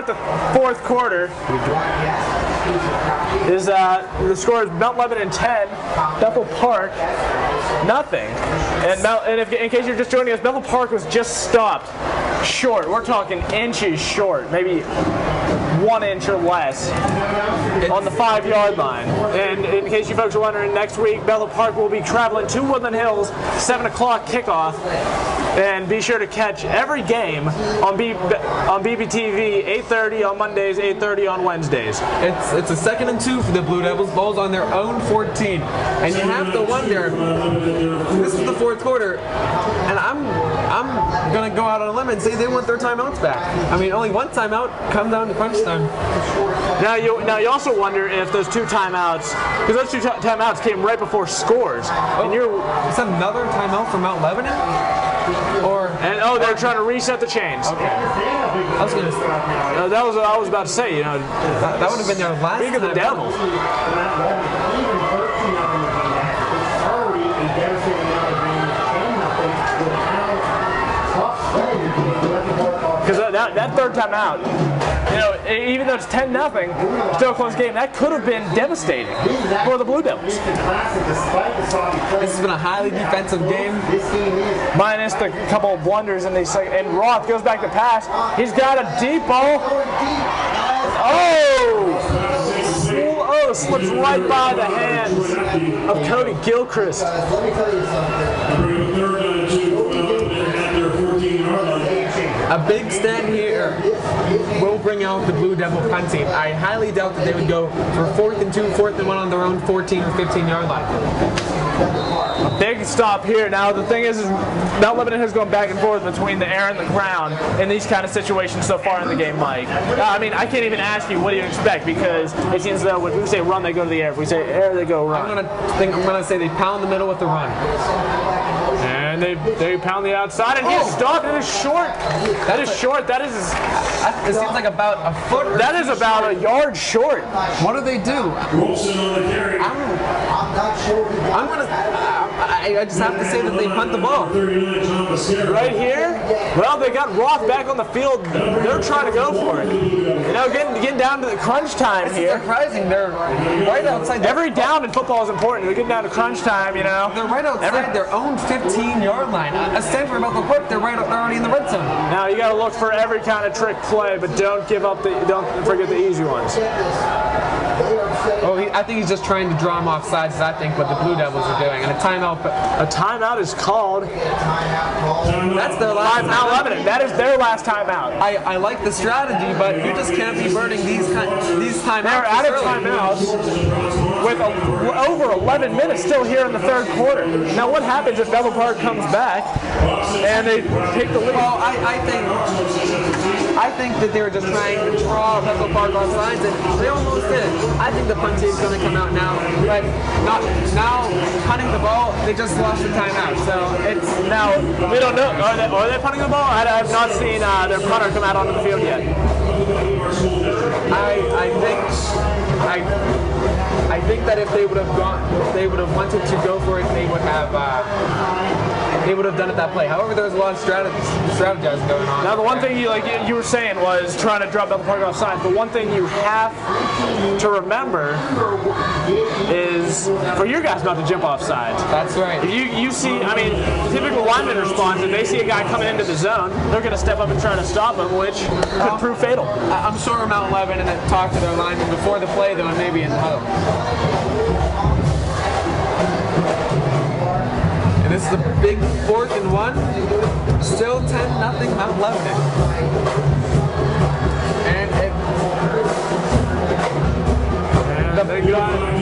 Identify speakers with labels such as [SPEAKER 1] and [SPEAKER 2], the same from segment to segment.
[SPEAKER 1] start the fourth quarter is the score is Mount Lebanon 10, Bethel Park nothing. And if, in case you're just joining us, Bethel Park was just stopped short. We're talking inches short, maybe 1 inch or less on the 5-yard line. And in case you folks are wondering, next week Bethel Park will be traveling to Woodland Hills, 7 o'clock kickoff. And be sure to catch every game on BBTV, 8:30 on Mondays, 8:30 on Wednesdays.
[SPEAKER 2] It's a 2nd and 2 for the Blue Devils. Ball's on their own 14, and you have to wonder. This is the fourth quarter, and I'm gonna go out on a limb and say they want their timeouts back. I mean, only one timeout. Come down to crunch time.
[SPEAKER 1] Now you also wonder if those 2 timeouts, because those 2 timeouts came right before scores.
[SPEAKER 2] Oh, and is that another timeout for Mount Lebanon?
[SPEAKER 1] They're trying to reset the chains.
[SPEAKER 2] Okay. I was gonna say,
[SPEAKER 1] that was what I was about to say.
[SPEAKER 2] That would have been their last.
[SPEAKER 1] Speak of the devil. Because that third time out, even though it's 10-0, still a close game, that could have been devastating for the Blue Devils.
[SPEAKER 2] This has been a highly defensive game.
[SPEAKER 1] Minus the couple of blunders and Roth goes back to pass. He's got a deep ball. Oh, slips right by the hands of Cody Gilchrist.
[SPEAKER 3] Let me tell you something.
[SPEAKER 2] A big stand here will bring out the Blue Devil punt team. I highly doubt that they would go for 4th and 2, 4th and 1 on their own 14 or 15-yard line.
[SPEAKER 1] A big stop here. Now the thing is Mount Lebanon has gone back and forth between the air and the ground in these kind of situations so far in the game, Mike. I mean, I can't even ask you what do you expect, because it seems as though when we say run, they go to the air. If we say air, they go run.
[SPEAKER 2] I'm gonna say they pound the middle with the run.
[SPEAKER 1] And they pound the outside, and he's stopped. It is short. That is short. That is.
[SPEAKER 2] It seems like about a foot.
[SPEAKER 1] That is about a yard short.
[SPEAKER 2] What do they do? I'm gonna. I just have to say that they punt the ball.
[SPEAKER 1] Right here? Well, they got Roth back on the field. They're trying to go for it. Getting down to the crunch time here.
[SPEAKER 2] It's surprising. They're right outside.
[SPEAKER 1] Every down in football is important. They're getting down to crunch time,
[SPEAKER 2] They're right outside their own 15-yard line. Aside from Bethel Park, they're already in the red zone.
[SPEAKER 1] Now you got to look for every kind of trick play, but don't forget the easy ones.
[SPEAKER 2] Well, I think he's just trying to draw him off sides. I think what the Blue Devils are doing, and a timeout is called.
[SPEAKER 1] That's their last timeout. Lebanon. That is their last timeout.
[SPEAKER 2] I like the strategy, but you just can't be burning these timeouts.
[SPEAKER 1] They're out of timeouts with over 11 minutes still here in the third quarter. Now, what happens if Bethel Park comes back and they take the lead?
[SPEAKER 2] Well, I think that they were just trying to draw Bethel Park off sides, and they almost did. I think the punt team's going to come out now, but not now. Punting the ball, they just lost the timeout. So it's
[SPEAKER 1] now we don't know. Are they punting the ball? I have not seen their punter come out onto the field yet.
[SPEAKER 2] I think that if they would have wanted to go for it, they would have done it that play. However, there was a lot of strategizing going on.
[SPEAKER 1] Now, the one thing you were saying was trying to drop Bethel Park off sides. The one thing you have to remember is for your guys not to jump off sides.
[SPEAKER 2] That's right.
[SPEAKER 1] If you see, I mean, typical lineman response, if they see a guy coming into the zone, they're going to step up and try to stop him, which could prove fatal.
[SPEAKER 2] I'm sure Mount Lebanon had talked to their linemen before the play, though, and maybe in the huddle. And this is a big 4th and 1. Still 10-0 Mount Lebanon. And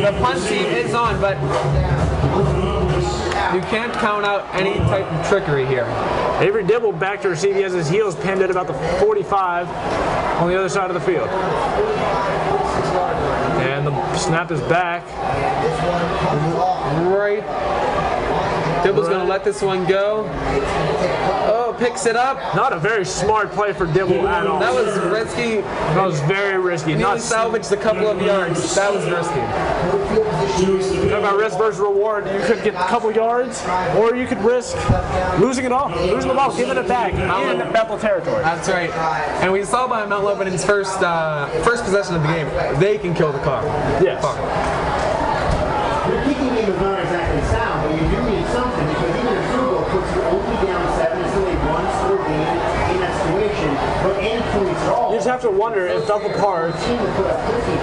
[SPEAKER 2] the punt team is on, but you can't count out any type of trickery here.
[SPEAKER 1] Avery Dibble back to receive. He has his heels pinned at about the 45 on the other side of the field. And the snap is back.
[SPEAKER 2] Right Dibble's going to let this one go. Oh, picks it up.
[SPEAKER 1] Not a very smart play for Dibble at all.
[SPEAKER 2] That was risky.
[SPEAKER 1] That was very risky.
[SPEAKER 2] Nearly salvaged a couple of yards. That was risky.
[SPEAKER 1] Talk about risk versus reward. You could get a couple yards, or you could risk losing it all, losing the ball, giving it back in Bethel territory.
[SPEAKER 2] That's right. And we saw by Mount Lebanon's first possession of the game, they can kill the clock.
[SPEAKER 1] Yes.
[SPEAKER 4] Your kicking game is not exactly sound, but you do need something because even a field goal puts you only down 7. It's only one score game in that situation, but any points at all.
[SPEAKER 1] You just have to wonder if Bethel Park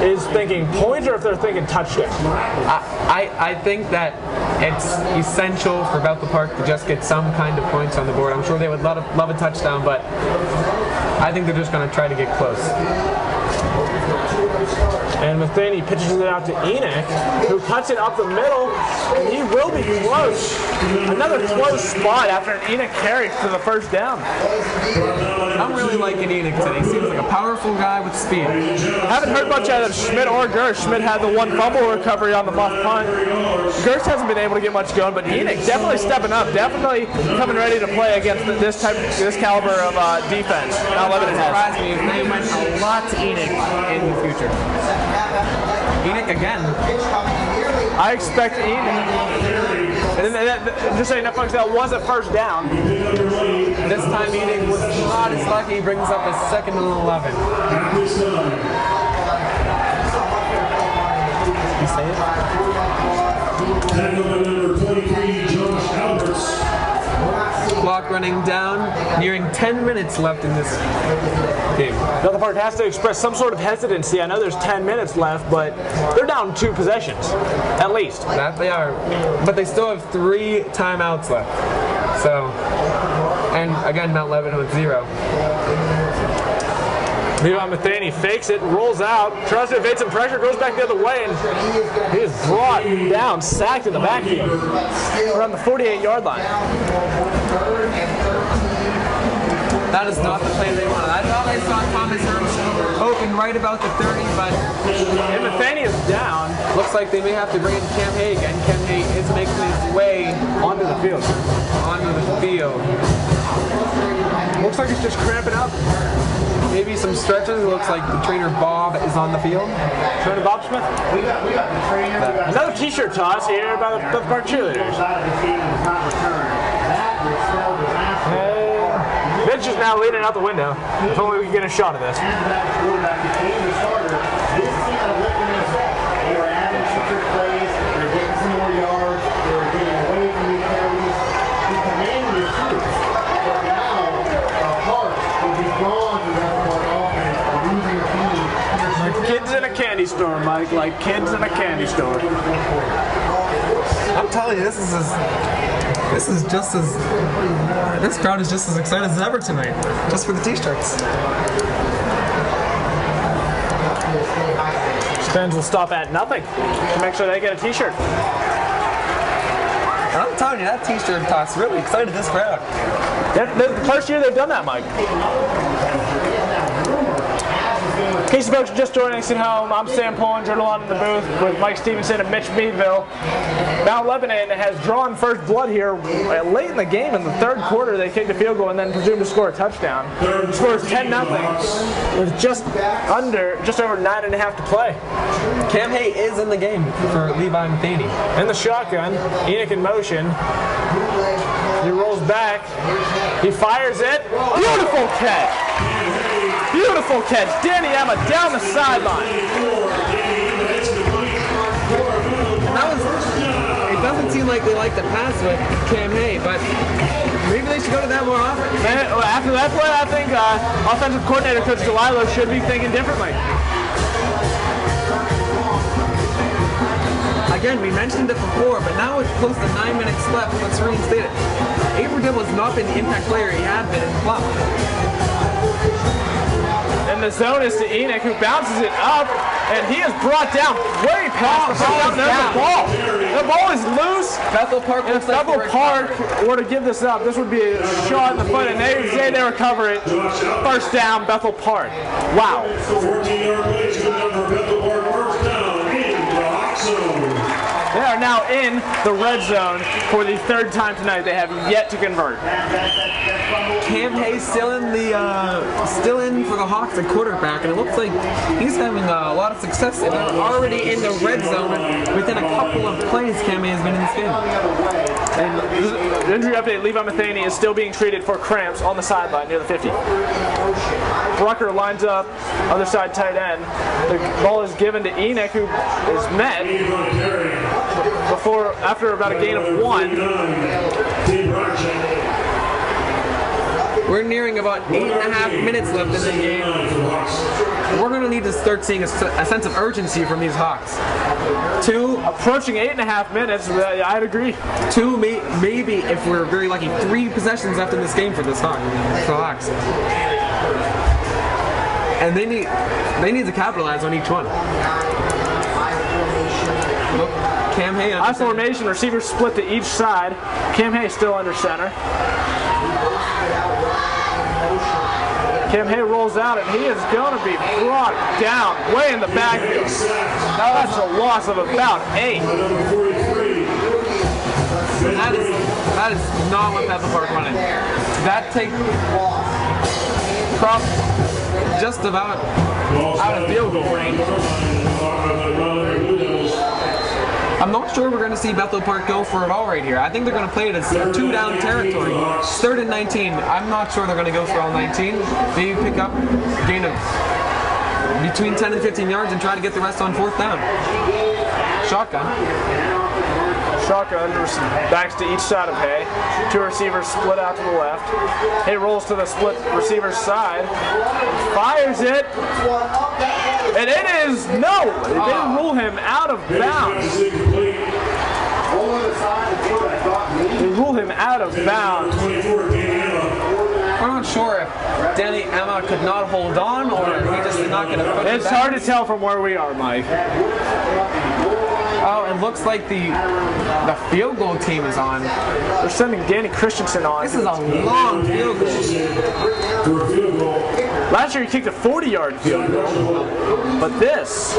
[SPEAKER 1] is thinking points or if they're thinking touchdown.
[SPEAKER 2] I think that it's essential for Bethel Park to just get some kind of points on the board. I'm sure they would love a touchdown, but I think they're just going to try to get close.
[SPEAKER 1] And Matheny pitches it out to Enoch, who cuts it up the middle, and he will be close. Another close spot after an Enoch carry for the first down.
[SPEAKER 2] I'm really liking Enoch today. He seems like a powerful guy with speed.
[SPEAKER 1] Haven't heard much out of Schmidt or Gersh. Schmidt had the one fumble recovery on the muff punt. Gersh hasn't been able to get much going, but Enoch definitely stepping up, definitely coming ready to play against this caliber of defense. Mount Lebanon has.
[SPEAKER 2] Surprised me if they went a lot to Enoch in the future. Enoch again.
[SPEAKER 1] I expect Enoch. And just so you know, folks, that was a first down.
[SPEAKER 2] This time Enoch was not as lucky. He brings up a 2nd and 11. You say it?
[SPEAKER 3] Tackle by number 23, Josh Alberts.
[SPEAKER 2] Clock running down, nearing 10 minutes left in this game.
[SPEAKER 1] Bethel Park has to express some sort of hesitancy. I know there's 10 minutes left, but they're down 2 possessions, at least.
[SPEAKER 2] That they are, but they still have 3 timeouts left. So, and again, Mount Lebanon with 0.
[SPEAKER 1] Levi Matheny fakes it, rolls out, tries to evade some pressure, goes back the other way, and he is brought down, sacked in the backfield, around the 48-yard line.
[SPEAKER 2] That is not the play they wanted. I thought I saw Thomas Herbst open right about the 30, but
[SPEAKER 1] And Matheny is down.
[SPEAKER 2] looks like they may have to bring in Cam Hay again. Cam Hay is making his way
[SPEAKER 1] Onto the field.
[SPEAKER 2] onto the field.
[SPEAKER 1] Looks like he's just cramping up.
[SPEAKER 2] Maybe some stretches. It looks like the trainer Bob is on the field.
[SPEAKER 1] Trainer Bob Smith.
[SPEAKER 4] We got the trainer. We got
[SPEAKER 1] Another t-shirt toss here by the Bethel Park cheerleaders.
[SPEAKER 4] side of the team was not returned. That was spelled disaster.
[SPEAKER 1] Vince is now leaning out the window. If only we could get a shot of this.
[SPEAKER 4] After that quarterback became the starter, this team had a lift in his back. They were adding some trick plays. They were getting some more yards. They were getting away from the carries. He commanded his troops. But now, Park will be gone from that part offense, a losing team.
[SPEAKER 1] Like kids in a candy store, Mike. Like kids in a candy store.
[SPEAKER 2] I'm telling you, this crowd is just as excited as ever tonight, just for the t-shirts.
[SPEAKER 1] Fans will stop at nothing to make sure they get a t-shirt.
[SPEAKER 2] And I'm telling you, that t-shirt toss really excited this crowd.
[SPEAKER 1] The first year they've done that, Mike. In case you folks are just joining us at home, I'm Sam Pullen, journalist in the booth with Mike Stevenson and Mitch Meadville. Mount Lebanon has drawn first blood here late in the game. In the 3rd quarter, they kicked a field goal and then presumed to score a touchdown. The score is 10-0 with just over 9.5 to play.
[SPEAKER 2] Cam Hay is in the game for Levi Matheny.
[SPEAKER 1] In the shotgun, Enoch in motion. He rolls back. He fires it. Beautiful catch. Beautiful catch. Danny Emma down the sideline.
[SPEAKER 2] And that was, it doesn't seem like they like to pass with Cam Hay, but maybe they should go to that more often.
[SPEAKER 1] And after that play, I think offensive coordinator Coach DeLillo should be thinking differently.
[SPEAKER 2] Again, we mentioned it before, but now with close to 9 minutes left, let's reinstate it. Avery Dibble has not been the impact player he had been in the club.
[SPEAKER 1] And the zone is to Enoch, who bounces it up, and he is brought down way past the ball. There's the ball. The ball is loose.
[SPEAKER 2] Bethel Park
[SPEAKER 1] If Bethel Park were to give this up, this would be a shot in the foot, and they say they recover it. First down, Bethel Park. Wow.
[SPEAKER 3] 14-yard play is good enough for Bethel Park. First down in the hot zone.
[SPEAKER 1] They are now in the red zone for the third time tonight. They have yet to convert.
[SPEAKER 2] Cam Hayes still in for the Hawks at quarterback, and it looks like he's having a lot of success. And they're already in the red zone within a couple of plays. Cam Hayes has been in this game.
[SPEAKER 1] And injury update: Levi Matheny is still being treated for cramps on the sideline near the 50. Brucker lines up, other side tight end. The ball is given to Enoch, who is met after about a gain of 1.
[SPEAKER 2] We're nearing about 8.5 minutes left in the game. We're going to need to start seeing a sense of urgency from these Hawks.
[SPEAKER 1] Approaching 8.5 minutes, I'd agree.
[SPEAKER 2] Maybe if we're very lucky, 3 possessions left in this game for the Hawks. And they need to capitalize on each one. Cam Hay.
[SPEAKER 1] I formation, receivers split to each side. Cam Hay still under center. Cam Hay rolls out, and he is going to be brought down way in the backfield. Now that's a loss of about 8.
[SPEAKER 2] That is not what Bethel Park wanted. That take from just about out of field goal range. I'm not sure we're going to see Bethel Park go for it all right here. I think they're going to play it as 2-down territory. 3rd and 19. I'm not sure they're going to go for all 19. Maybe pick up a gain of between 10 and 15 yards and try to get the rest on 4th down. Shotgun.
[SPEAKER 1] Shotgun, backs to each side of Hay. 2 receivers split out to the left. Hay rolls to the split receiver's side. Fires it. And it is, no! They rule him out of bounds. They rule him out of bounds.
[SPEAKER 2] We're not sure if Danny Emma could not hold on or if he just did not get a foot.
[SPEAKER 1] It's hard to tell from where we are, Mike.
[SPEAKER 2] Oh, it looks like the field goal team is on.
[SPEAKER 1] They're sending Danny Christensen on.
[SPEAKER 2] This is a long field goal.
[SPEAKER 1] Last year he kicked a 40-yard field goal, but this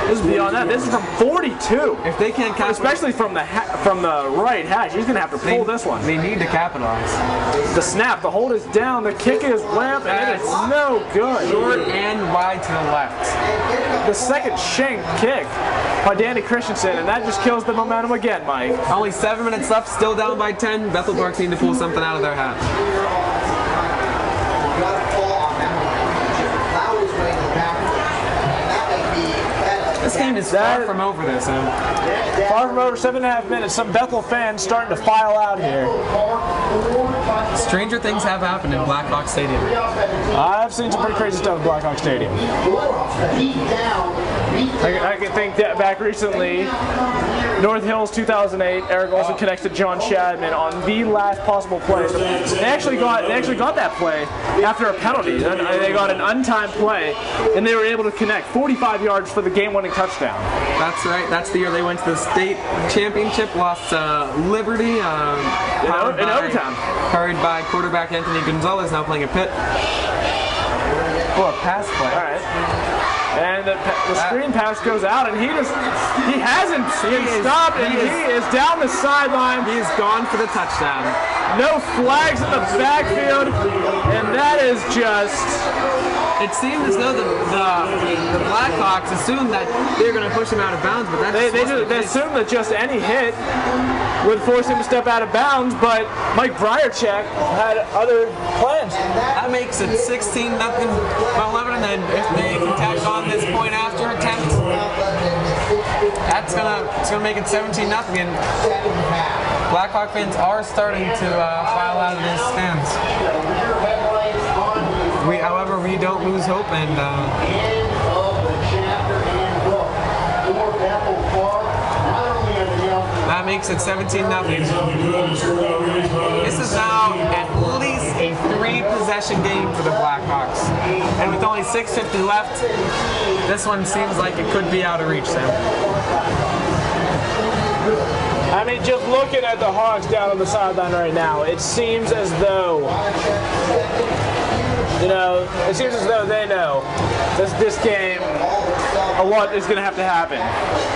[SPEAKER 1] is beyond that. This is from 42.
[SPEAKER 2] If they can't capitalize,
[SPEAKER 1] especially from the right hash, he's going to have to pull this one.
[SPEAKER 2] They need to capitalize.
[SPEAKER 1] The snap, the hold is down, the kick is ramp, and it is no good.
[SPEAKER 2] Short and wide to the left.
[SPEAKER 1] The second shank kick by Danny Christensen, and that just kills the momentum again, Mike.
[SPEAKER 2] Only 7 minutes left, still down by 10. Bethel Park need to pull something out of their hat. This game is far from over this,
[SPEAKER 1] Far from over, 7.5 minutes. Some Bethel fans starting to file out here.
[SPEAKER 2] Stranger things have happened in Blackhawk Stadium.
[SPEAKER 1] I've seen some pretty crazy stuff in Blackhawk Stadium. I can think that back recently, North Hills 2008, Eric Olsen connects to John Shadman on the last possible play. They actually got that play after a penalty. They got an untimed play, and they were able to connect 45 yards for the game-winning touchdown.
[SPEAKER 2] That's right. That's the year they went to the state championship, lost to Liberty
[SPEAKER 1] in overtime.
[SPEAKER 2] Hurried by quarterback Anthony Gonzalez, now playing at Pitt. Oh, a pass play.
[SPEAKER 1] All right. And the screen pass goes out, and he hasn't stopped, and he is down the sideline.
[SPEAKER 2] He is gone for the touchdown.
[SPEAKER 1] No flags in the backfield, and that is just...
[SPEAKER 2] It seemed as though the Blackhawks assumed that they were going to push him out of bounds, but
[SPEAKER 1] they assumed that just any hit would force him to step out of bounds, but Mike Briarchek had other plans.
[SPEAKER 2] That makes it 16-0 Mount Lebanon, and if they can tack on this point after attempt, it's gonna make it 17-0, and Blackhawk fans are starting to file out of their stands. However, we don't lose hope, and that makes it 17-0. This is now at least a 3-possession game for the Blackhawks, and with only 6:50 left, this one seems like it could be out of reach, Sam.
[SPEAKER 1] I mean, just looking at the Hawks down on the sideline right now, it seems as though, they know that this game a lot is going to have to happen.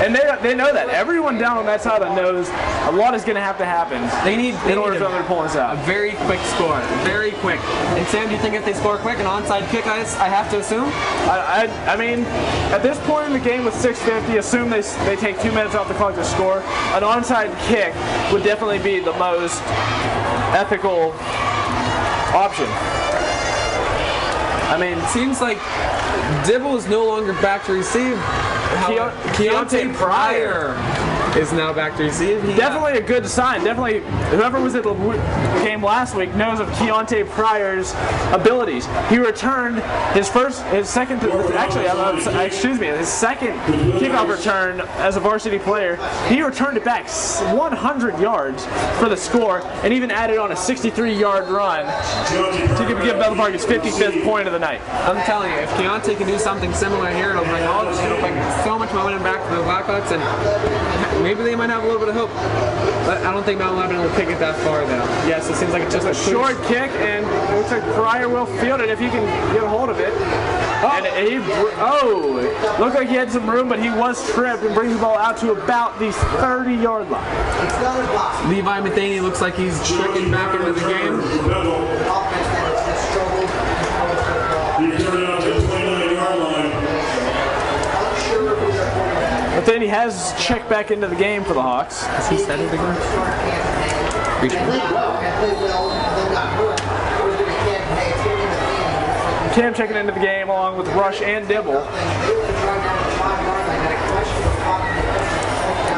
[SPEAKER 1] And they know that. Everyone down on that side knows a lot is going to have to happen.
[SPEAKER 2] They need
[SPEAKER 1] in order for them to pull this out.
[SPEAKER 2] A very quick score. Very quick. And Sam, do you think if they score quick, an onside kick, I have to assume?
[SPEAKER 1] I mean, at this point in the game with 6:50, assume they take 2 minutes off the clock to score. An onside kick would definitely be the most ethical option.
[SPEAKER 2] I mean, it seems like Dibble is no longer back to receive. Keontae Pryor is now back to receive.
[SPEAKER 1] Definitely a good sign. Definitely, whoever was at the game last week knows of Keontae Pryor's abilities. He returned his second kickoff return as a varsity player. He returned it back 100 yards for the score, and even added on a 63-yard run to give Bethel Park his 55th point of the night.
[SPEAKER 2] I'm telling you, if Keontae can do something similar here, it'll bring so much momentum back to the Blackhawks, and maybe they might have a little bit of hope. But I don't think Mount Lebanon will kick it that far, though. Yes, it seems like it's just a
[SPEAKER 1] short kick, and it looks like Pryor will field it if he can get a hold of it. And looked like he had some room, but he was tripped and brings the ball out to about the 30-yard line.
[SPEAKER 2] Levi Matheny looks like he's tricking back into the game.
[SPEAKER 3] He turned out to the 29-yard line.
[SPEAKER 1] But then he has checked back into the game for the Hawks.
[SPEAKER 2] Has he said it again?
[SPEAKER 1] Cam checking into the game along with Rush and Dibble.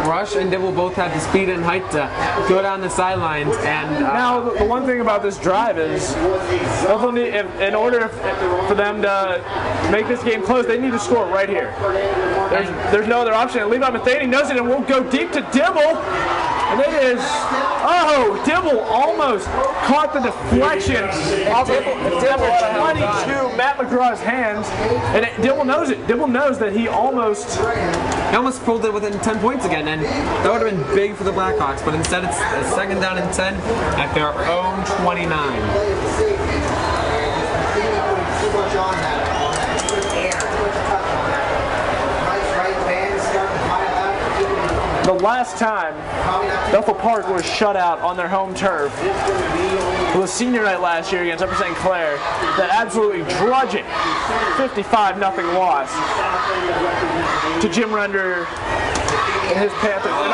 [SPEAKER 2] Rush and Dibble both have the speed and height to go down the sidelines. And
[SPEAKER 1] now, the one thing about this drive is, in order for them to make this game close, they need to score right here. There's no other option. And Levi Matheny knows it and won't go deep to Dibble. And it is, Dibble almost caught the deflection of Dibble 22, Matt McGraw's hands. And Dibble knows it. Dibble knows that he almost
[SPEAKER 2] pulled it within 10 points again, and that would have been big for the Blackhawks, but instead it's a second down and 10 at their own 29.
[SPEAKER 1] The last time Bethel Park was shut out on their home turf was senior night last year against Upper St. Clair. That absolutely drudging 55-0 loss to Jim Render and his Panthers. And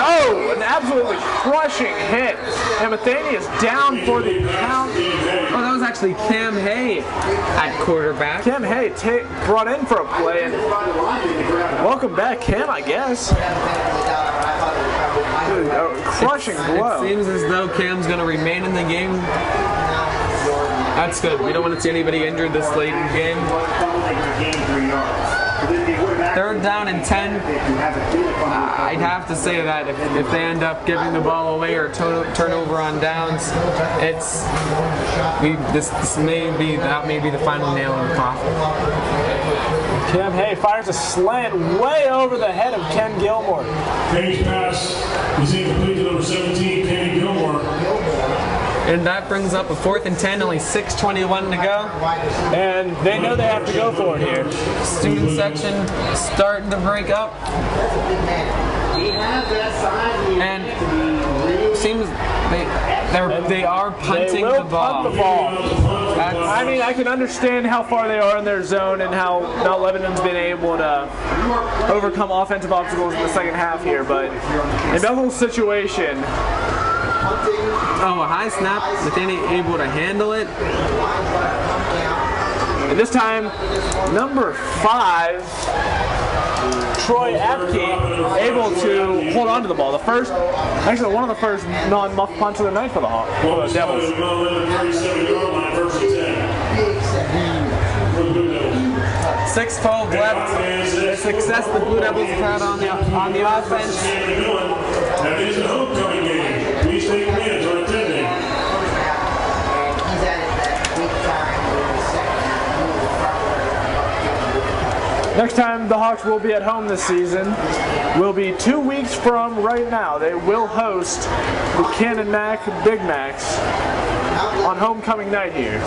[SPEAKER 1] an absolutely crushing hit. And Matheny is down for the count.
[SPEAKER 2] Oh, that was actually Cam Hay at quarterback.
[SPEAKER 1] Cam Hay brought in for a play. And welcome back, Cam, I guess. A crushing blow.
[SPEAKER 2] It seems as though Cam's going to remain in the game. That's good. We don't want to see anybody injured this late in the game. Third down and 10. I'd have to say that if they end up giving the ball away or turnover on downs, that may be the final nail in the coffin.
[SPEAKER 1] Cam Hay fires a slant way over the head of Ken Gilmore.
[SPEAKER 3] Hayes' pass is incomplete to number 17, Kenny Gilmore.
[SPEAKER 2] And that brings up a 4th and 10, only 6:21 to go.
[SPEAKER 1] And they know they have to go for it here.
[SPEAKER 2] Student section starting to break up. And seems they are punting the ball.
[SPEAKER 1] Punt the ball. I mean, I can understand how far they are in their zone and how Mount Lebanon's been able to overcome offensive obstacles in the second half here, but in Bethel's situation,
[SPEAKER 2] a high snap, Matheny able to handle it.
[SPEAKER 1] And this time, number 5, Troy Apke, able to hold on to the ball. One of the first non-muff punts of the night for the Devils.
[SPEAKER 2] 6:12 left. The success the Blue Devils have had on the offense.
[SPEAKER 3] That is a homecoming game. Please take advantage on attending.
[SPEAKER 1] Next time the Hawks will be at home this season will be 2 weeks from right now. They will host the Cannon Mac Big Macs on homecoming night here.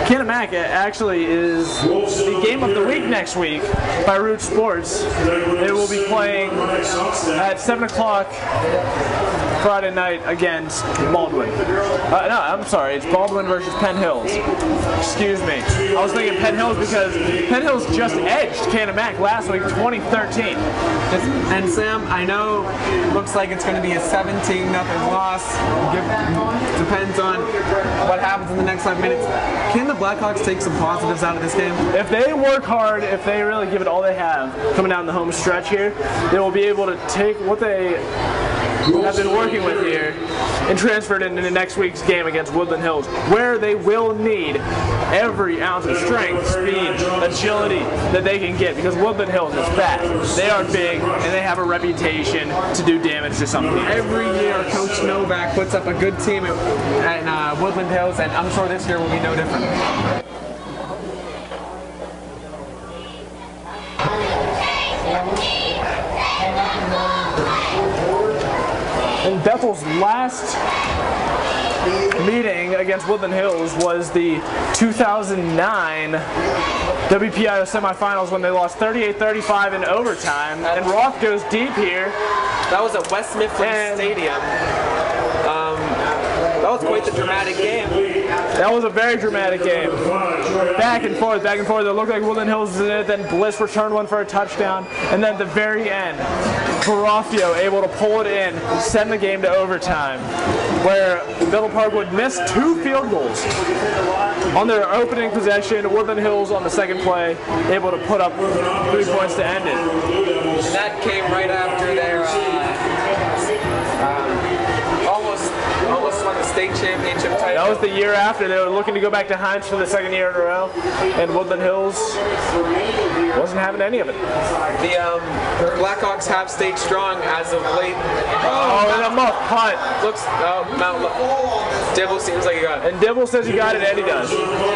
[SPEAKER 1] Canemak actually is the game of the week next week by Root Sports. They will be playing at 7 o'clock Friday night against Baldwin. No, I'm sorry, it's Baldwin versus Penn Hills. Excuse me. I was thinking Penn Hills because Penn Hills just edged Canemak last week, 2013.
[SPEAKER 2] And Sam, I know it looks like it's going to be a 17-0 loss. Depends on what happens in the next 5 minutes. Can the Blackhawks take some positives out of this game?
[SPEAKER 1] If they work hard, if they really give it all they have coming down the home stretch here, they will be able to take what they have been working with here and transfer it into next week's game against Woodland Hills, where they will need every ounce of strength, speed, agility that they can get, because Woodland Hills is fast. They are big, and they have a reputation to do damage to some teams.
[SPEAKER 2] Every year, Coach Novak puts up a good team at Woodland Hills, and I'm sure this year will be no different.
[SPEAKER 1] And Bethel's last meeting against Woodland Hills was the 2009 WPIO semifinals when they lost 38-35 in overtime. And Roth goes deep here.
[SPEAKER 2] That was at West Mifflin Stadium. That was quite the dramatic game.
[SPEAKER 1] That was a very dramatic game. Back and forth, back and forth. It looked like Woodland Hills was in it, then Bliss returned one for a touchdown, and then at the very end, Garofio able to pull it in, send the game to overtime, where Middle Park would miss 2 field goals. On their opening possession, Woodland Hills on the second play, able to put up 3 points to end it.
[SPEAKER 2] And that came right after their almost won the state championship title.
[SPEAKER 1] That was the year after. They were looking to go back to Heinz for the second year in a row, and Woodland Hills wasn't having any of it.
[SPEAKER 2] The Blackhawks have stayed strong as of late.
[SPEAKER 1] Oh, and a muff punt.
[SPEAKER 2] Looks, Dibble seems like he got it.
[SPEAKER 1] And Dibble says he got it, and he does.
[SPEAKER 2] The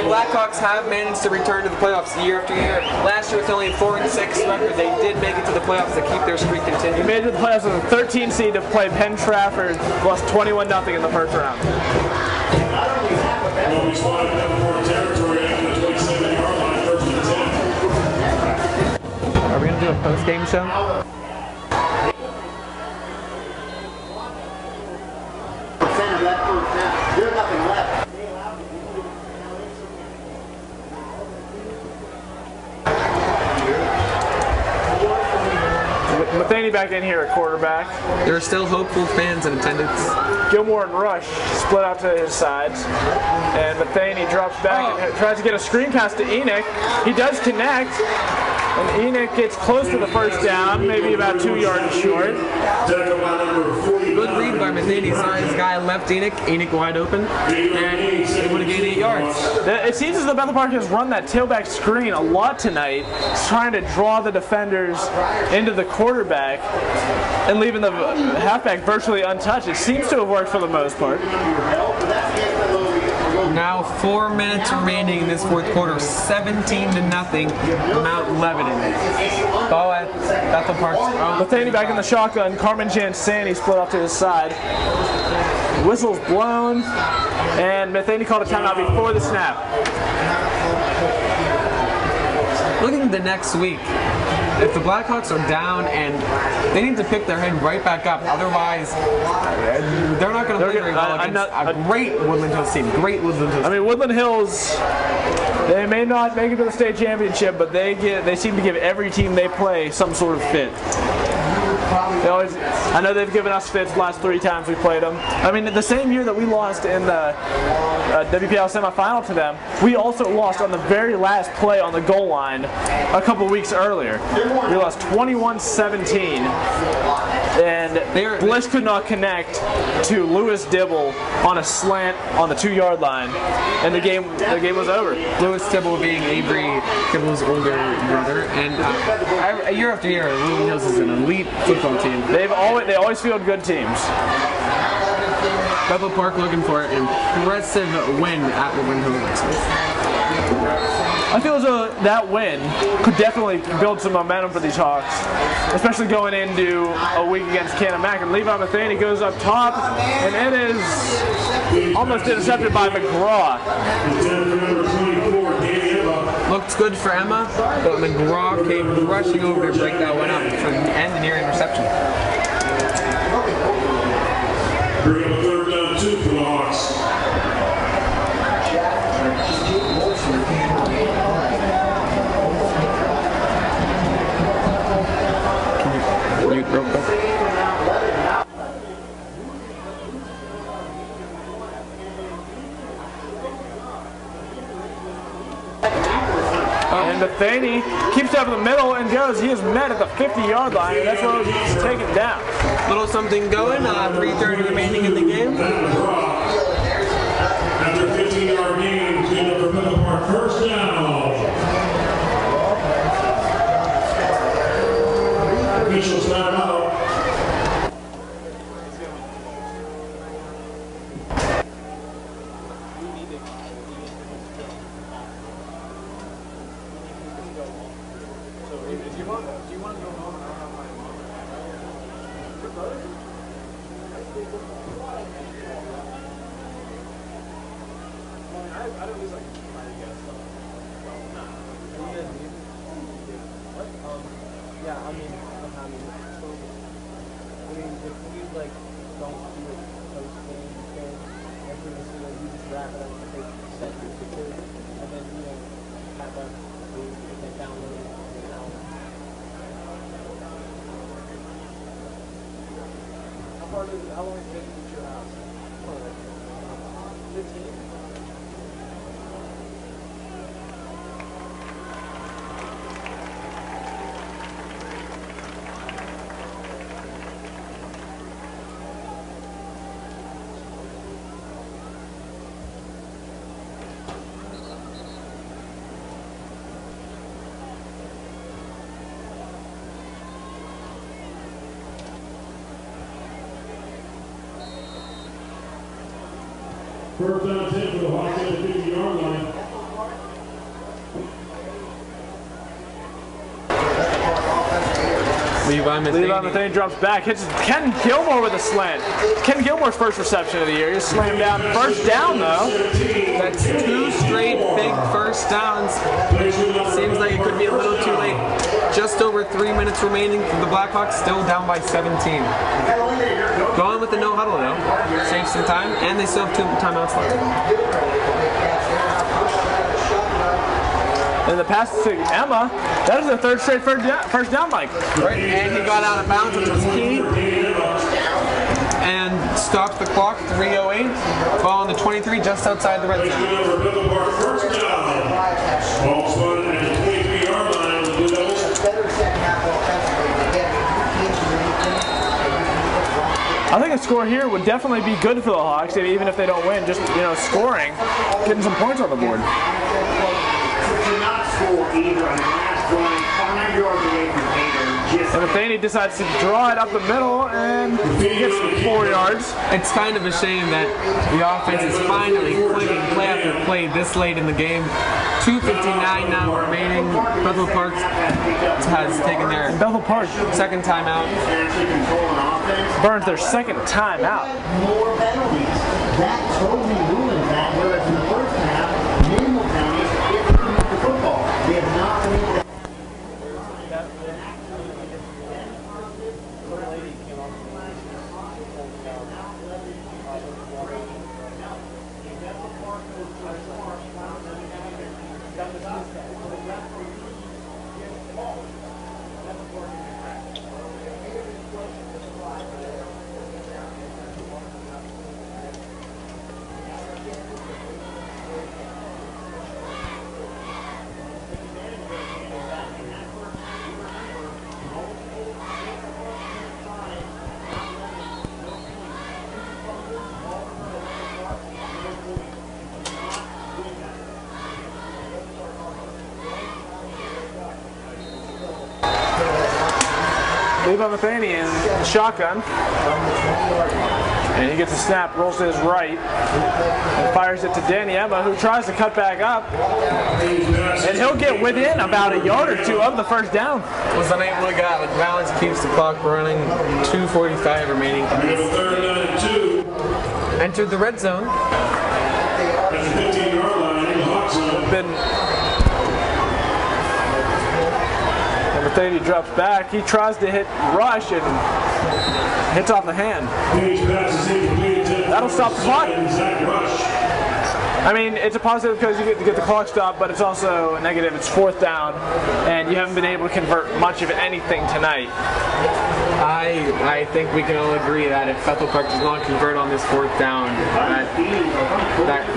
[SPEAKER 2] Blackhawks have managed to return to the playoffs year after year. Last year with only a 4-6 record, they did make it to the playoffs to keep their streak
[SPEAKER 1] He
[SPEAKER 2] continuing.
[SPEAKER 1] made it to the playoffs as a 13 seed to play Penn Trafford, lost 21-0 in the first round.
[SPEAKER 3] Will be spotted in Davenport territory after the 27-yard line, 1st and 10.
[SPEAKER 2] Are we going to do a post-game show?
[SPEAKER 4] There's nothing left.
[SPEAKER 1] Matheny back in here at quarterback.
[SPEAKER 2] There are still hopeful fans in attendance.
[SPEAKER 1] Gilmore and Rush split out to his sides. And Matheny drops back and tries to get a screen pass to Enoch. He does connect. And Enoch gets close to the first down, maybe about 2 yards short.
[SPEAKER 2] Good read by Matheny. Saw his guy left Enoch wide open, and he would have gained 8 yards.
[SPEAKER 1] It seems as though Bethel Park has run that tailback screen a lot tonight, trying to draw the defenders into the quarterback and leaving the halfback virtually untouched. It seems to have worked for the most part.
[SPEAKER 2] Now 4 minutes remaining in this fourth quarter, 17-0, Mount Lebanon. Ball at Bethel Park.
[SPEAKER 1] Matheny back in the shotgun. Carmen Jansani split off to his side. Whistle's blown, and Matheny called a timeout before the snap.
[SPEAKER 2] Looking at the next week, if the Blackhawks are down, and they need to pick their head right back up, otherwise they're not going to play very well against a great Woodland Hills team. Great Woodland Hills.
[SPEAKER 1] I mean, Woodland Hills, they may not make it to the state championship, but they seem to give every team they play some sort of fit. I know they've given us fits the last 3 times we played them. I mean, the same year that we lost in the WPL semifinal to them, we also lost on the very last play on the goal line a couple weeks earlier. We lost 21-17, and Bliss could not connect to Lewis Dibble on a slant on the 2-yard line, and the game was over.
[SPEAKER 2] Lewis Dibble being Avery Dibble's older brother, and year after year, Woodland Hills is an elite football team.
[SPEAKER 1] They always field good teams.
[SPEAKER 2] Bethel Park looking for an impressive win at Woodland Hills.
[SPEAKER 1] I feel as though that win could definitely build some momentum for these Hawks, especially going into a week against Canemak. And Levi Matheny goes up top, and it is almost intercepted by McGraw.
[SPEAKER 2] looked good for Emma, but McGraw came rushing over to break that one up for the end near interception.
[SPEAKER 3] Bring up a third down 2 for the Hawks.
[SPEAKER 2] Mute real quick.
[SPEAKER 1] And Bethany keeps up in the middle and goes. He is met at the 50-yard line, and that's where he's taken down.
[SPEAKER 2] Little something going. 3:30 remaining in the game.
[SPEAKER 3] After 15-yard gain, clean up for Bethel Park. First down. Officials time out.
[SPEAKER 1] How long has it been at your house? 15?
[SPEAKER 3] First down 10 for the Hawks at the 50-yard line.
[SPEAKER 2] Levi
[SPEAKER 1] Matheny drops back, hits Ken Gilmore with a slant. Ken Gilmore's first reception of the year. He's slammed down. First down, though.
[SPEAKER 2] That's 2 straight big first downs. Seems like it could be a little too late. Just over 3 minutes remaining for the Blackhawks, still down by 17. Going with the no huddle, though. Saves some time, and they still have 2 timeouts left.
[SPEAKER 1] And the pass to Emma, that is the third straight first down, Mike.
[SPEAKER 2] Right, and he got out of bounds, which was key. And stopped the clock, 3:08. Ball on the 23, just outside the red zone.
[SPEAKER 3] First down. Ball spotted at the 23-yard line of the Blue Devils.
[SPEAKER 1] I think a score here would definitely be good for the Hawks, even if they don't win. Just scoring, getting some points on the board.
[SPEAKER 4] Score either on the last drive, 5 yards away from Tater.
[SPEAKER 1] And Matheny decides to draw it up the middle, and he gets 4 yards.
[SPEAKER 2] It's kind of a shame that the offense is finally clicking play after play this late in the game. 2:59 now remaining. Bethel Park has taken their second timeout.
[SPEAKER 1] Burns their second timeout.
[SPEAKER 4] More penalties. That totally ruins that. Whereas in the first half, minimal penalties, if they can move the football. They have not been able to.
[SPEAKER 1] Levi Matheny in the shotgun. And he gets a snap, rolls to his right, and fires it to Danny Emma, who tries to cut back up. And he'll get within about a yard or two of the first down.
[SPEAKER 2] Was unable to get out. Valens keeps the clock running. 2:45 remaining.
[SPEAKER 3] Third down and 2.
[SPEAKER 2] Entered the red zone.
[SPEAKER 3] At the 15-yard line in the Hawk zone.
[SPEAKER 1] Matheny drops back. He tries to hit rush and hits off the hand. That'll stop the clock. I mean, it's a positive because you get to get the clock stopped, but it's also a negative. It's 4th down, and you haven't been able to convert much of anything tonight.
[SPEAKER 2] I think we can all agree that if Bethel Park does not convert on this 4th down,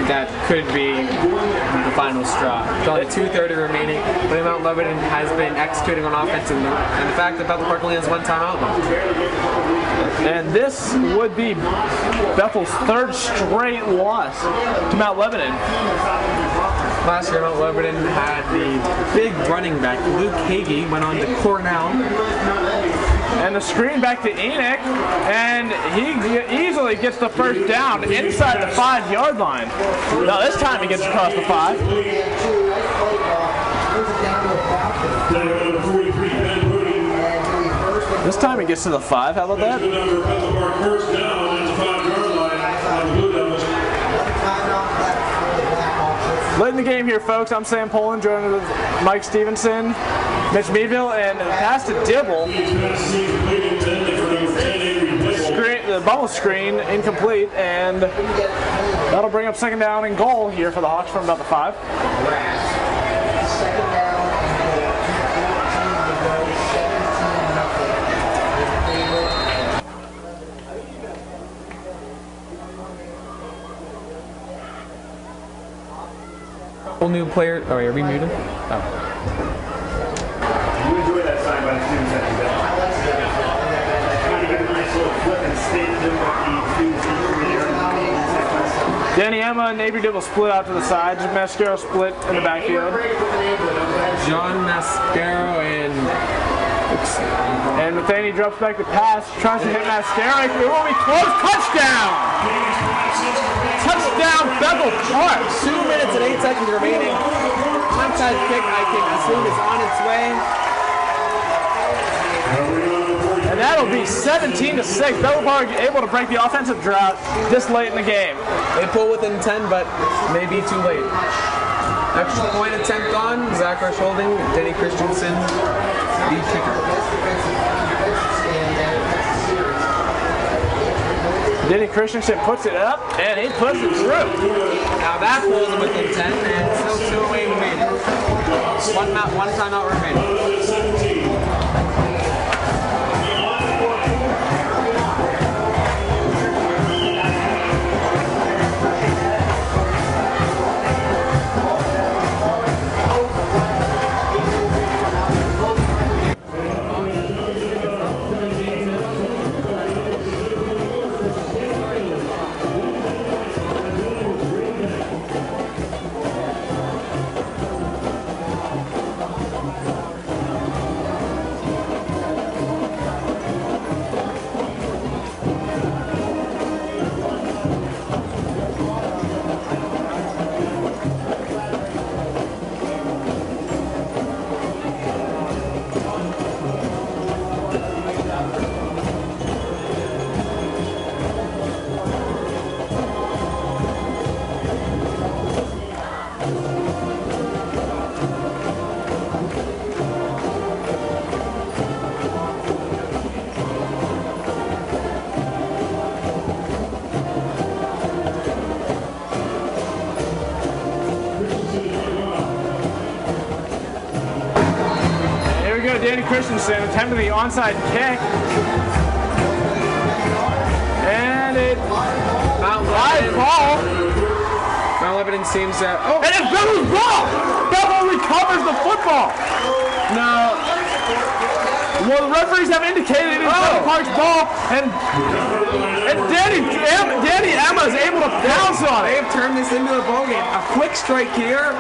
[SPEAKER 2] that could be the final straw. With only 2:30 remaining, but Mount Lebanon has been executing on offense, and the fact that Bethel Park only has 1 timeout left.
[SPEAKER 1] And this would be Bethel's 3rd straight loss to Mount Lebanon.
[SPEAKER 2] Last year, Mount Lebanon had the big running back, Luke Hagee, went on to Cornell.
[SPEAKER 1] And the screen back to Enoch, and he easily gets the 1st down inside the 5-yard line. Now this time he gets across the 5. This time he gets to the 5. How about that? Late in the game here, folks. I'm Sam Poland, joined with Mike Stevenson, Mitch Meadville, and pass to Dibble. The bubble screen incomplete, and that'll bring up 2nd down and goal here for the Hawks from about the 5.
[SPEAKER 2] Whole new player. Oh, are we muted? Oh.
[SPEAKER 4] You enjoy that sign by the students at the bell. Trying to give a nice little flip and spin to the students
[SPEAKER 1] Danny Emma and Avery Dibble split out to the sides. Mascaro split in the backfield.
[SPEAKER 2] John Mascaro
[SPEAKER 1] and Matheny drops back to pass, tries to hit Mascaro. It will be close. Touchdown! Touchdown, Bethel Park.
[SPEAKER 2] 2 minutes and 8 seconds remaining. Onside kick, I can assume, is on its way.
[SPEAKER 1] And that'll be 17-6. Bethel Park able to break the offensive drought this late in the game.
[SPEAKER 2] They pull within 10, but maybe too late. Extra point attempt on Zach Rush holding, Denny Christensen, the kicker.
[SPEAKER 1] Denny Christensen puts it up, and he puts it through.
[SPEAKER 2] Now that pulls him within 10, and still 2 away remaining. One timeout remaining.
[SPEAKER 1] Danny Christensen attempting the onside kick. And it live ball.
[SPEAKER 2] Mount Lebanon seems that. Oh!
[SPEAKER 1] And it's Bevel's ball! Bevel recovers the football! Now, well, the referees have indicated it's Bethel Park's ball, and Danny Emma is able to pounce on it.
[SPEAKER 2] They have turned this into a ball game. A quick strike here.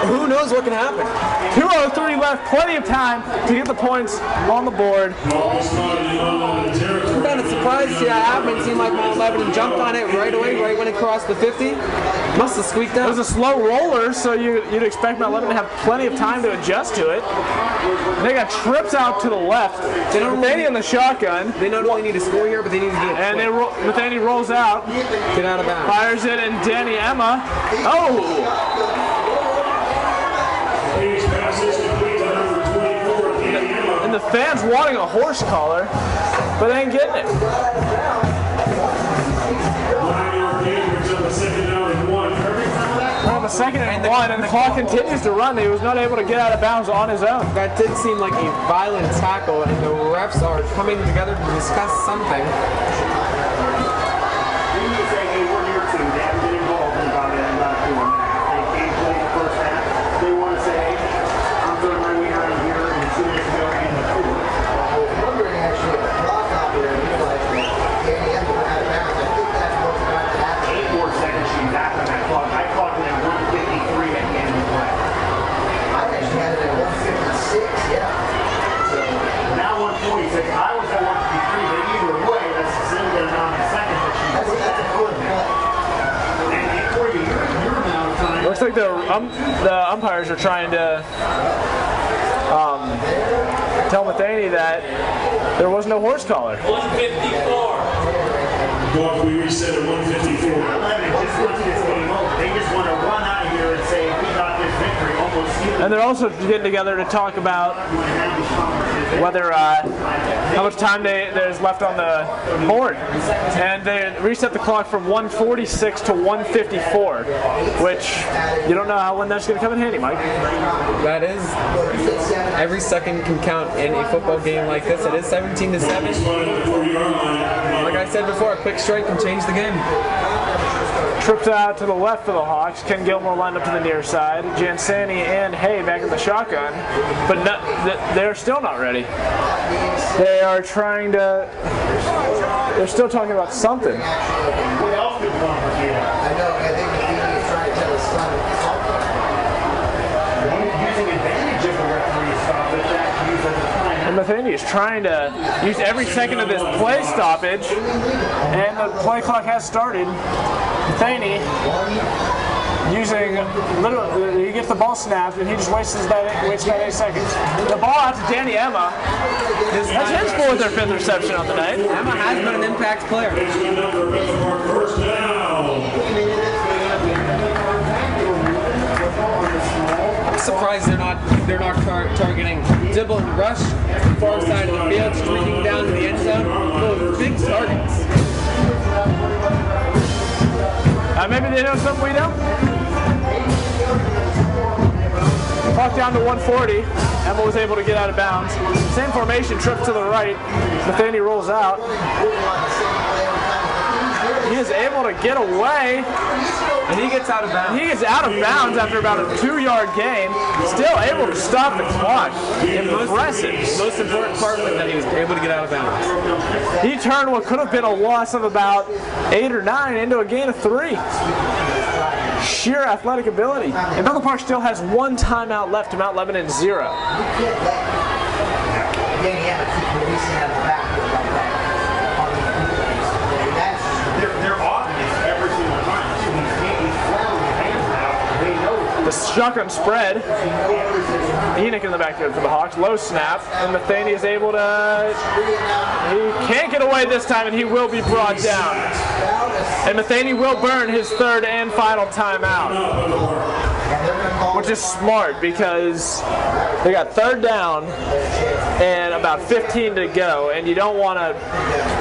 [SPEAKER 2] Who knows what can happen?
[SPEAKER 1] 2:03 left, plenty of time to get the points on the board.
[SPEAKER 2] I'm kind of surprised to see that happen. It seemed like Mount Lebanon jumped on it right away, right when it crossed the 50. Must have squeaked out.
[SPEAKER 1] It was a slow roller, so you'd expect Mount Lebanon to have plenty of time to adjust to it. They got trips out to the left. Matheny in the shotgun.
[SPEAKER 2] They not only need to score here, but they need to get it.
[SPEAKER 1] And Matheny rolls out.
[SPEAKER 2] Get out of bounds.
[SPEAKER 1] Fires it, and Danny Emma. Oh! the fans wanting a horse collar, but they ain't getting it.
[SPEAKER 3] 9-yard gain brings up a 2nd down and 1.
[SPEAKER 1] We have a 2nd and 1, and the clock continues to run. He was not able to get out of bounds on his own.
[SPEAKER 2] That did seem like a violent tackle, and the refs are coming together to discuss something.
[SPEAKER 4] We need to say, hey, we're here too. They haven't been involved in about it in about 4 minutes. They came play the first half. They want to say, hey, I'm throwing my weight around here and 2 minutes ago in the fourth.
[SPEAKER 5] I was wondering actually if the clock operator realized that Danny Evans went out of bounds. I think that's what's about to happen.
[SPEAKER 4] 8 more seconds she's back on that clock. I clocked it at 1:53 at the end of the play.
[SPEAKER 5] I actually had it at 156, yeah. So,
[SPEAKER 4] Now 146. I was at 153, but either way, that's a significant amount of seconds that she's
[SPEAKER 5] that's a good play.
[SPEAKER 4] And Corey, your amount of time.
[SPEAKER 1] Looks like the umpires are trying to tell Matheny that there was no horse collar.
[SPEAKER 3] 154. Clock we reset at 154.
[SPEAKER 4] 11 just wants this game over. They just want to run out of here and say, we got this victory, almost stealing.
[SPEAKER 1] And they're also getting together to talk about whether how much time there's left on the board, and they reset the clock from 146 to 154, which you don't know when that's going to come in handy, Mike.
[SPEAKER 2] That is, every second can count in a football game like this. It is 17-7. Like I said before, a quick strike can change the game.
[SPEAKER 1] Trips out to the left for the Hawks. Ken Gilmore lined up to the near side. Jansani and Hay back in the shotgun, but they're still not ready. They are trying to. They're still talking about something.
[SPEAKER 4] What else could one for you?
[SPEAKER 5] I know, I think the media is trying to tell his son something.
[SPEAKER 4] Using advantage of the referee stop with that use at the time.
[SPEAKER 1] And Matheny is trying to use every second of this play stoppage, and the play clock has started. Matheny using literally, he gets the ball snapped and he just wastes that 8 seconds. The ball out to Danny Emma. That's his 4th or 5th reception of the night.
[SPEAKER 2] Emma has been an impact player.
[SPEAKER 3] It's good enough for Bethel Park first down.
[SPEAKER 2] I'm surprised they're not targeting Dibble and Rush, far side of the field, streaking down to the end zone. Those big targets.
[SPEAKER 1] Maybe they know something we don't. Clock down to 140. Emma was able to get out of bounds. Same formation, trip to the right. Matheny rolls out. He is able to get away.
[SPEAKER 2] And he gets out of bounds.
[SPEAKER 1] He gets out of bounds after about a 2-yard gain. Still able to stop the clock. Impressive.
[SPEAKER 2] Most important part was that he was able to get out of bounds.
[SPEAKER 1] He turned what could have been a loss of about 8 or 9 into a gain of 3. Sheer athletic ability. And Bethel Park still has 1 timeout left to Mount Lebanon 0.
[SPEAKER 5] Danny Evans keeps releasing out of the backfield like that.
[SPEAKER 4] They're obvious every single time. He's throwing his hands out. They know.
[SPEAKER 1] The shotgun spread. Enoch in the backfield for the Hawks. Low snap. And Matheny is able to. He can't get away this time, and he will be brought down. And Matheny will burn his 3rd and final timeout. Which is smart because they got 3rd down and about 15 to go, and you don't want to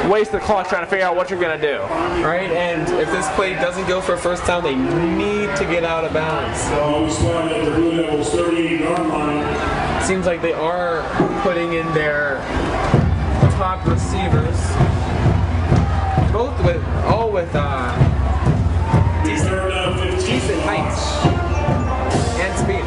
[SPEAKER 1] waste the clock trying to figure out what you're going to do.
[SPEAKER 2] Right, and if this play doesn't go for a first down, they need to get out of bounds.
[SPEAKER 3] We spotted at the Blue Devils 38-yard line.
[SPEAKER 2] Seems like they are putting in their top receivers, all with decent heights and speed.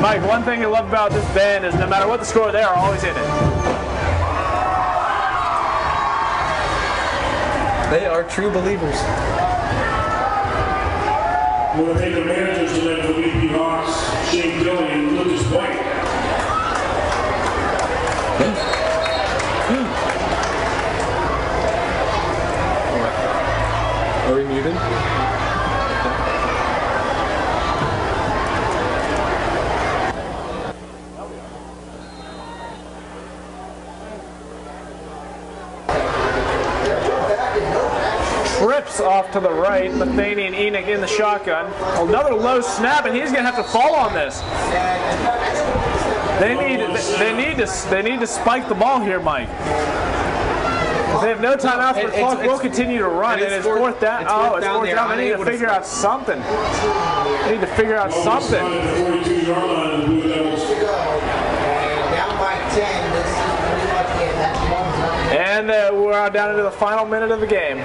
[SPEAKER 1] Mike, one thing I love about this band is no matter what the score, they are always in it.
[SPEAKER 2] They are true believers.
[SPEAKER 3] We'll take the managers tonight for the VP Hawks, Shane Dillon and Lucas White.
[SPEAKER 2] Are we muted?
[SPEAKER 1] trips off to the right. Matheny and Enoch in the shotgun. Another low snap, and he's going to have to fall on this. They need to spike the ball here, Mike. They have no timeouts, but the clock will continue to run, and it's fourth down. Oh, it's fourth down. They need to figure out something. They need to figure out something.
[SPEAKER 5] Down by 10. This is pretty much it. That's one.
[SPEAKER 1] And we're down into the final minute of the game.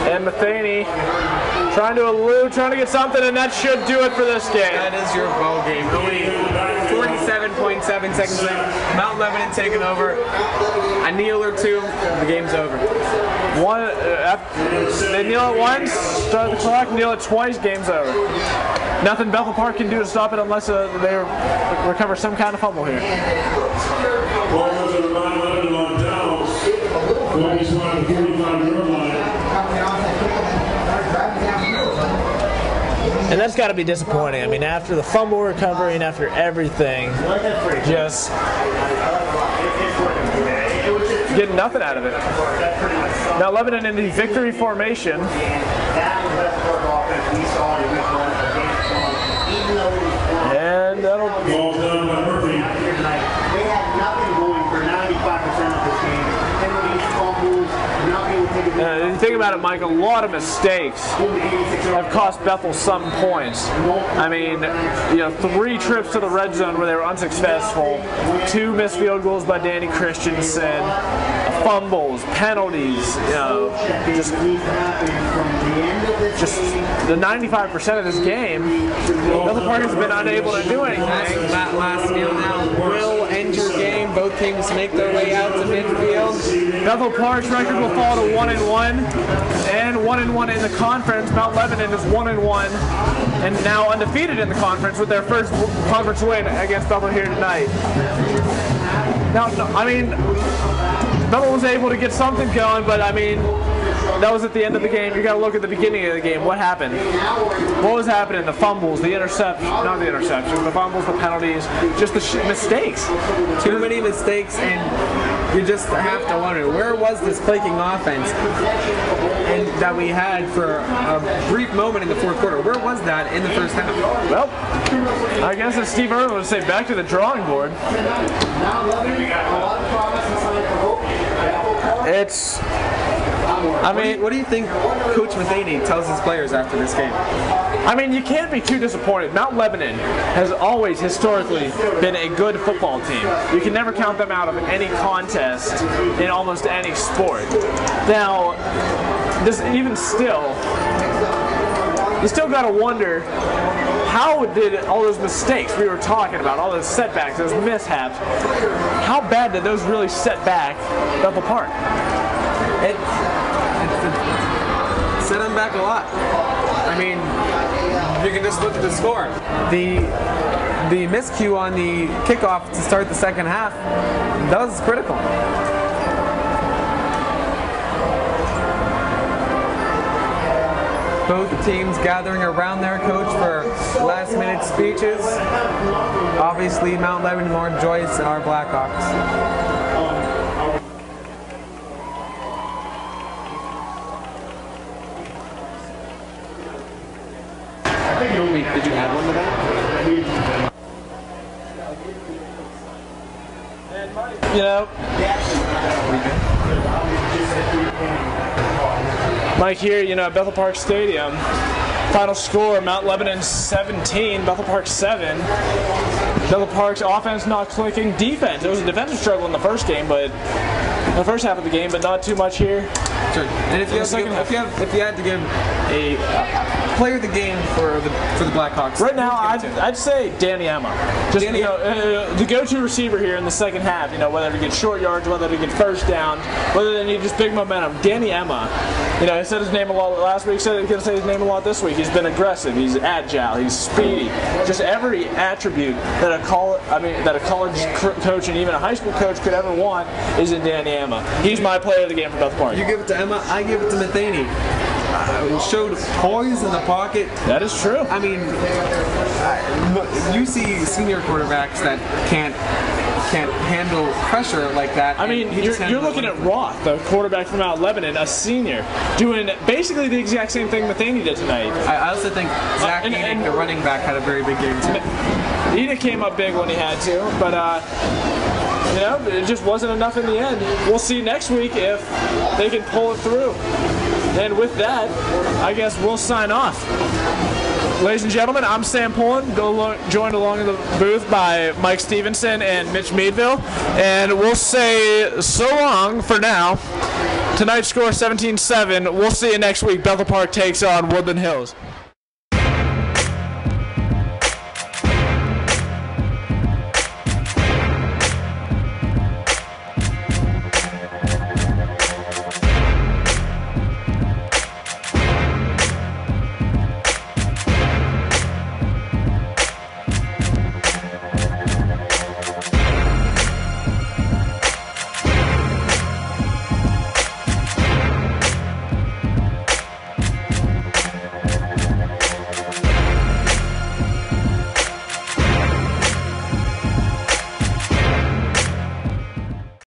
[SPEAKER 1] And Matheny trying to elude, trying to get something, and that should do it for this game.
[SPEAKER 2] That is your ball game. Only 47.7 seconds left. Mount Lebanon taking over. A kneel or two, the game's over.
[SPEAKER 1] They kneel at once, start the clock, kneel it twice, game's over. Nothing Bethel Park can do to stop it unless they recover some kind of fumble here.
[SPEAKER 3] Welcome to the 9-11 on downs. 45-yard line.
[SPEAKER 1] And that's got to be disappointing. I mean, after the fumble recovery and after everything, just getting nothing out of it. Now Lebanon in the victory formation. And that'll...
[SPEAKER 3] Ball done by Murphy.
[SPEAKER 4] They had nothing going for 95% of this game. Penalties, fumbles, nothing would take it.
[SPEAKER 1] You think about it, Mike, a lot of mistakes have cost Bethel some points. I mean, 3 trips to the red zone where they were unsuccessful, 2 missed field goals by Danny Christensen, fumbles, penalties, just the 95% of this game, Bethel Park has been unable to do anything.
[SPEAKER 2] That last kneel now will end your game. Both teams make their way out to midfield.
[SPEAKER 1] Bethel Park's record will fall to 1-1, and 1-1 in the conference. Mount Lebanon is 1-1, and now undefeated in the conference with their first conference win against Bethel here tonight. Now, I mean, Bethel was able to get something going, but I mean, that was at the end of the game. You got to look at the beginning of the game. What happened? What was happening? The fumbles, the interceptions, not the interceptions, the fumbles, the penalties, just the mistakes.
[SPEAKER 2] Too many mistakes, and you just have to wonder, where was this clicking offense and that we had for a brief moment in the fourth quarter? Where was that in the first half?
[SPEAKER 1] Well, I guess as Steve Irwin would say, back to the drawing board. It's... I mean,
[SPEAKER 2] what do you think Coach Matheny tells his players after this game?
[SPEAKER 1] I mean, you can't be too disappointed. Mount Lebanon has always historically been a good football team. You can never count them out of any contest in almost any sport. Now, even still, you still got to wonder, how did all those mistakes we were talking about, all those setbacks, those mishaps, how bad did those really set back Bethel Park?
[SPEAKER 2] It set them back a lot. I mean, you can just look at the score. The miscue on the kickoff to start the second half, that was critical. Both teams gathering around their coach for last-minute speeches. Obviously, Mount Lebanon more joyous than our Blackhawks. Did you add one to that?
[SPEAKER 1] Mike here, at Bethel Park Stadium. Final score, Mount Lebanon 17, Bethel Park 7. Bethel Park's offense not clicking. Defense, it was a defensive struggle in the first game, but the first half of the game, but not too much here.
[SPEAKER 2] Sure. And if you had to give a player of the game for the Blackhawks
[SPEAKER 1] right now, I'd say Danny Emma. Just the go-to receiver here in the second half. Whether to get short yards, whether to get first down, whether they need just big momentum. Danny Emma. He said his name a lot last week. Said he's going to say his name a lot this week. He's been aggressive. He's agile. He's speedy. Just every attribute that a college coach and even a high school coach could ever want is in Danny Emma. He's my player of the game for Bethel Park.
[SPEAKER 2] You give it to Emma. I give it to Matheny. Showed poise in the pocket.
[SPEAKER 1] That is true.
[SPEAKER 2] I mean, you see senior quarterbacks that can't can't handle pressure like that.
[SPEAKER 1] I mean, you're looking at Roth, the quarterback from out Lebanon, a senior, doing basically the exact same thing Matheny did tonight.
[SPEAKER 2] I also think Zach Enoch, the running back, had a very big game too.
[SPEAKER 1] Enoch came up big when he had to, but it just wasn't enough in the end. We'll see next week if they can pull it through. And with that, I guess we'll sign off. Ladies and gentlemen, I'm Sam Pullen, joined along in the booth by Mike Stevenson and Mitch Meadville, and we'll say so long for now. Tonight's score 17-7. We'll see you next week. Bethel Park takes on Woodland Hills.